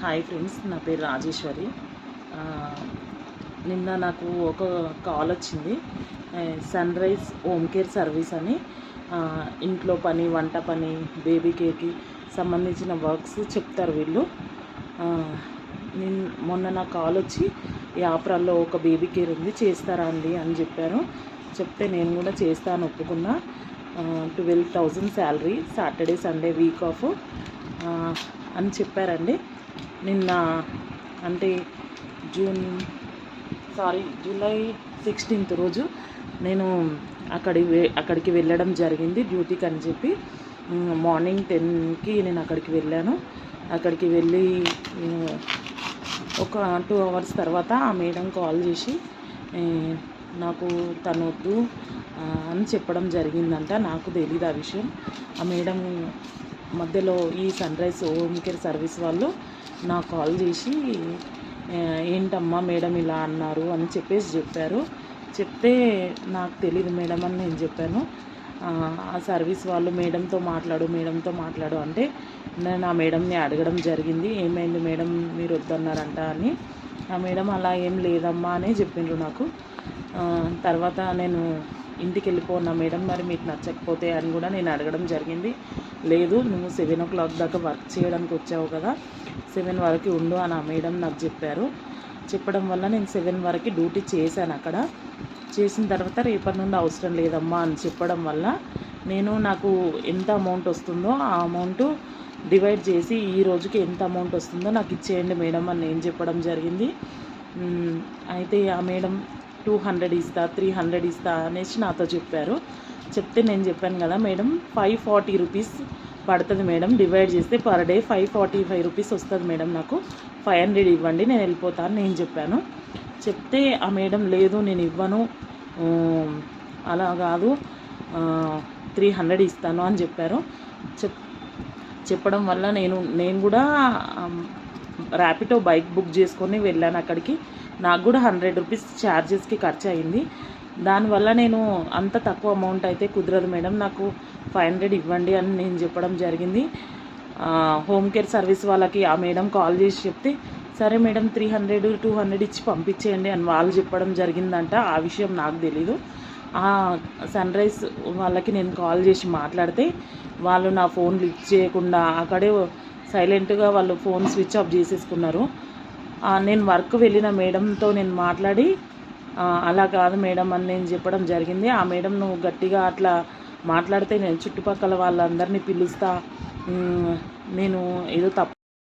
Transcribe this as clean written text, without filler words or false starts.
Hi friends, నా పేరు రాజేశ్వరి. నిన్న నాకు ఒక కాల్ వచ్చింది. Sunrise Home Care Service అని. ఇంట్లో పని, వంట పని, బేబీ కేర్కి సంబంధించిన వర్క్స్ చెప్తారు వీళ్ళు. మొన్న నాకు కాల్ వచ్చి యాప్రాల్లో ఒక బేబీ కేర్ ఉంది, చేస్తారా అండి అని చెప్పారు. చెప్తే నేను కూడా చేస్తాను, ఒప్పుకున్నా. 12,000 salary, Saturday Sunday week off అని చెప్పారండి. నిన్న అంటే జూలై 16th రోజు నేను అక్కడికి వెళ్ళడం జరిగింది డ్యూటీకి అని చెప్పి. మార్నింగ్ 10కి నేను అక్కడికి వెళ్ళాను. అక్కడికి వెళ్ళి ఒక 2 hours తర్వాత ఆ మేడం కాల్ చేసి నాకు తను వద్దు అని చెప్పడం జరిగిందంట. నాకు తెలీదు ఆ విషయం. ఆ మేడం మధ్యలో ఈ Sunrise Home Care Service వాళ్ళు నాకు కాల్ చేసి ఏంటమ్మా మేడం ఇలా అన్నారు అని చెప్పారు. చెప్తే నాకు తెలీదు మేడం అని నేను చెప్పాను. ఆ సర్వీస్ వాళ్ళు మేడంతో మాట్లాడు అంటే నేను ఆ మేడంని అడగడం జరిగింది, ఏమైంది మేడం మీరు వద్దన్నారంట అని. ఆ మేడం అలా ఏం లేదమ్మా అనే చెప్పిండ్రు నాకు. తర్వాత నేను ఇంటికి వెళ్ళిపోన్నా మేడం, మరి మీకు నచ్చకపోతే అని కూడా నేను అడగడం జరిగింది. లేదు, నువ్వు 7 o'clock దాకా వర్క్ చేయడానికి వచ్చావు కదా, 7 వరకు ఉండు అని ఆ మేడం నాకు చెప్పారు. చెప్పడం వల్ల నేను 7 వరకు డ్యూటీ చేశాను అక్కడ. చేసిన తర్వాత రేపటి నుండి అవసరం లేదమ్మా అని చెప్పడం వల్ల నాకు ఎంత అమౌంట్ వస్తుందో ఆ అమౌంట్ డివైడ్ చేసి ఈ రోజుకి ఎంత అమౌంట్ వస్తుందో నాకు ఇచ్చేయండి మేడం అని నేను చెప్పడం జరిగింది. అయితే ఆ మేడం 200 ఇస్తా, 300 ఇస్తా అనేసి నాతో చెప్పారు. చెప్తే నేను చెప్పాను కదా మేడం, 540 రూపీస్ పడుతుంది మేడం, డివైడ్ చేస్తే పర్ డే 545 రూపీస్ వస్తుంది మేడం, నాకు 500 ఇవ్వండి నేను వెళ్ళిపోతాను నేను చెప్పాను. చెప్తే ఆ మేడం లేదు నేను ఇవ్వను, అలా కాదు 300 ఇస్తాను అని చెప్పారు. చెప్పడం వల్ల నేను కూడా ర్యాపిడో బైక్ బుక్ చేసుకొని వెళ్ళాను అక్కడికి. నాకు కూడా 100 రూపీస్ ఛార్జెస్కి ఖర్చు అయింది. దానివల్ల నేను అంత తక్కువ అమౌంట్ అయితే కుదరదు మేడం, నాకు 500 ఇవ్వండి అని నేను చెప్పడం జరిగింది. హోమ్ కేర్ సర్వీస్ వాళ్ళకి ఆ మేడం కాల్ చేసి చెప్తే సరే మేడం 300 200 ఇచ్చి పంపించేయండి అని వాళ్ళు చెప్పడం జరిగిందంట. ఆ విషయం నాకు తెలీదు. సన్ రైజ్ వాళ్ళకి నేను కాల్ చేసి మాట్లాడితే వాళ్ళు నా ఫోన్ లిఫ్ట్ చేయకుండా అక్కడే సైలెంట్గా వాళ్ళు ఫోన్ స్విచ్ ఆఫ్ చేసేసుకున్నారు. నేను వర్క్ వెళ్ళిన మేడంతో నేను మాట్లాడి అలా కాదు మేడం అని నేను చెప్పడం జరిగింది. ఆ మేడం నువ్వు గట్టిగా అట్లా మాట్లాడితే నేను చుట్టుపక్కల వాళ్ళందరినీ పిలుస్తా, నేను ఏదో తప్పు